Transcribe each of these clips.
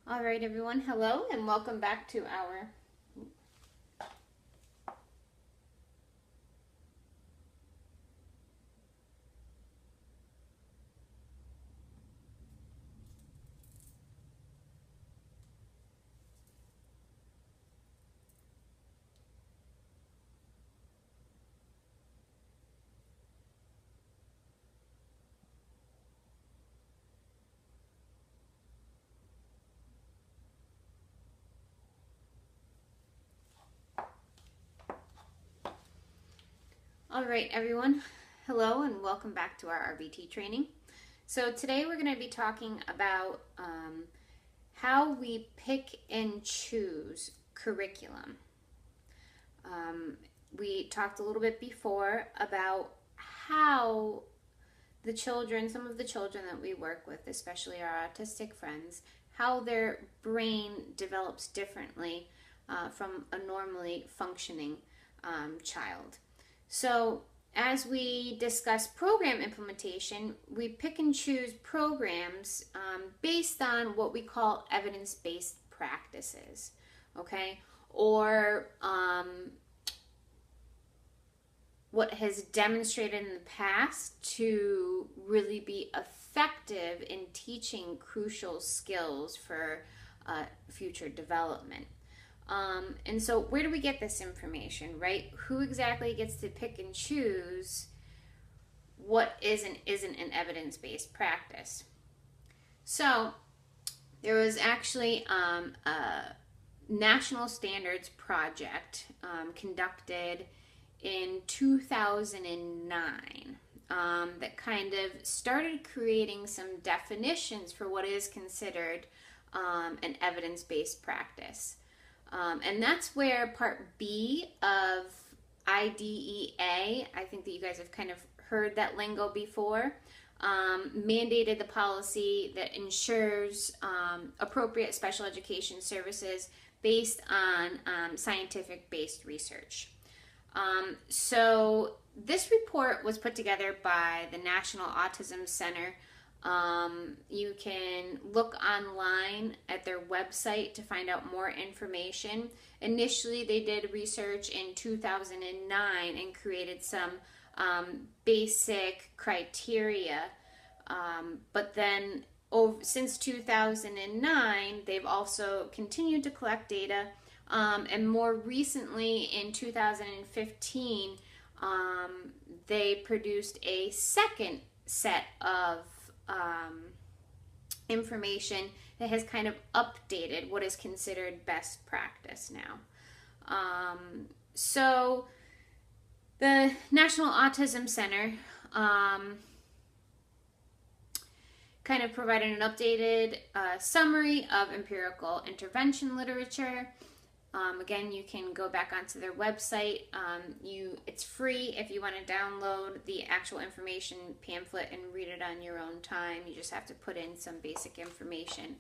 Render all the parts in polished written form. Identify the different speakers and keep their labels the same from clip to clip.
Speaker 1: All right, everyone. Hello, and welcome back to our All right, everyone. Hello, and welcome back to our RBT training. So today we're going to be talking about how we pick and choose curriculum. We talked a little bit before about how some of the children that we work with, especially our autistic friends, how their brain develops differently from a normally functioning child. So as we discuss program implementation, we pick and choose programs based on what we call evidence-based practices, okay? Or what has demonstrated in the past to really be effective in teaching crucial skills for future development. And so where do we get this information, right? Who exactly gets to pick and choose what is and isn't an evidence-based practice? So there was actually a national standards project conducted in 2009 that kind of started creating some definitions for what is considered an evidence-based practice. And that's where Part B of IDEA, I think that you guys have kind of heard that lingo before, mandated the policy that ensures appropriate special education services based on scientific-based research. So this report was put together by the National Autism Center. You can look online at their website to find out more information. Initially, they did research in 2009 and created some basic criteria, but then since 2009, they've also continued to collect data, and more recently in 2015, they produced a second set of information that has kind of updated what is considered best practice now. So the National Autism Center kind of provided an updated summary of empirical intervention literature. Again, you can go back onto their website. It's free if you want to download the actual information pamphlet and read it on your own time. You just have to put in some basic information.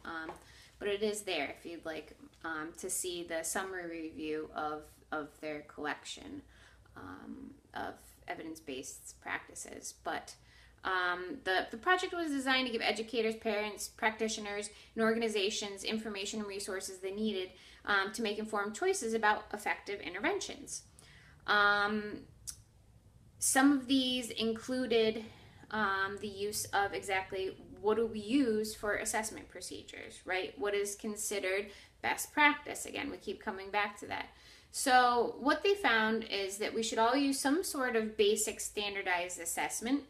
Speaker 1: But it is there if you'd like to see the summary review of their collection of evidence-based practices. But the project was designed to give educators, parents, practitioners, and organizations information and resources they needed to make informed choices about effective interventions. Some of these included the use of exactly what do we use for assessment procedures, right? What is considered best practice? Again, we keep coming back to that. So what they found is that we should all use some sort of basic standardized assessment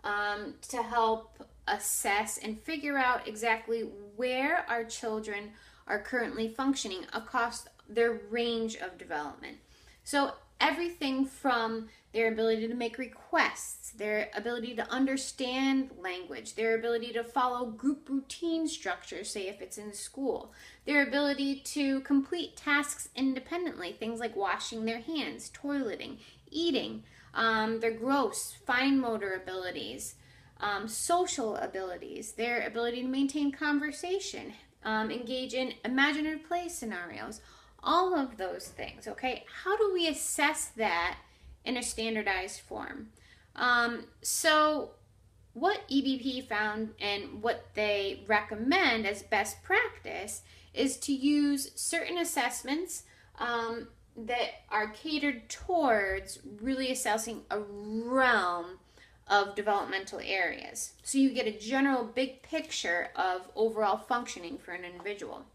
Speaker 1: to help assess and figure out exactly where our children are currently functioning across their range of development. So everything from their ability to make requests, their ability to understand language, their ability to follow group routine structures, say if it's in school, their ability to complete tasks independently, things like washing their hands, toileting, eating, their gross, fine motor abilities, social abilities, their ability to maintain conversation, engage in imaginative play scenarios, all of those things, okay? How do we assess that in a standardized form? So what EBP found and what they recommend as best practice is to use certain assessments that are catered towards really assessing a realm of developmental areas. So you get a general big picture of overall functioning for an individual.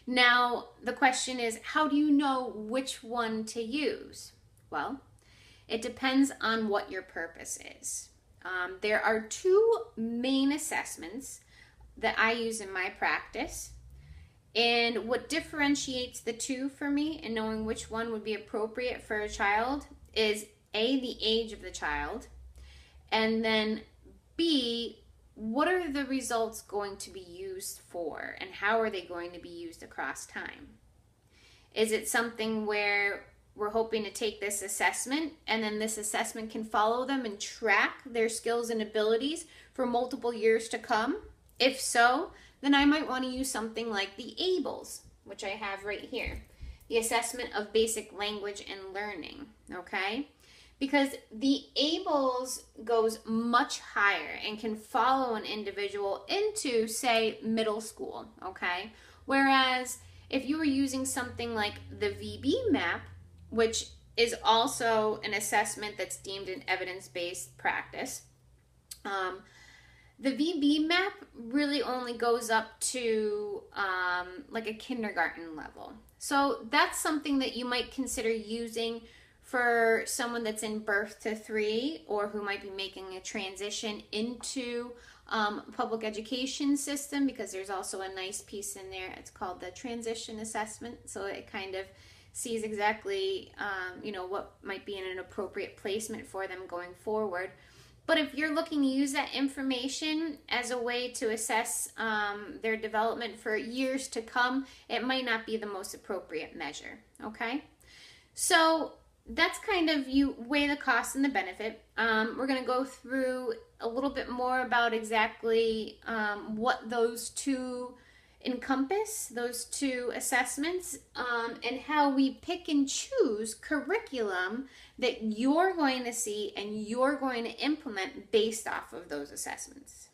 Speaker 1: Now, the question is, how do you know which one to use? Well, it depends on what your purpose is. There are two main assessments that I use in my practice. And what differentiates the two for me and knowing which one would be appropriate for a child is A, the age of the child, and then B, what are the results going to be used for and how are they going to be used across time? Is it something where we're hoping to take this assessment and then this assessment can follow them and track their skills and abilities for multiple years to come? If so, then I might want to use something like the ABLES, which I have right here, the Assessment of Basic Language and Learning, okay? Because the ABLES goes much higher and can follow an individual into, say, middle school, okay? Whereas if you were using something like the VB map, which is also an assessment that's deemed an evidence-based practice, the VB map really only goes up to like a kindergarten level. So that's something that you might consider using for someone that's in birth to 3 or who might be making a transition into public education system, because there's also a nice piece in there. It's called the transition assessment. So it kind of sees exactly what might be in an appropriate placement for them going forward. But if you're looking to use that information as a way to assess their development for years to come, it might not be the most appropriate measure, okay? So that's kind of, you weigh the cost and the benefit. We're going to go through a little bit more about exactly what those two encompass, those two assessments, and how we pick and choose curriculum that you're going to see and you're going to implement based off of those assessments.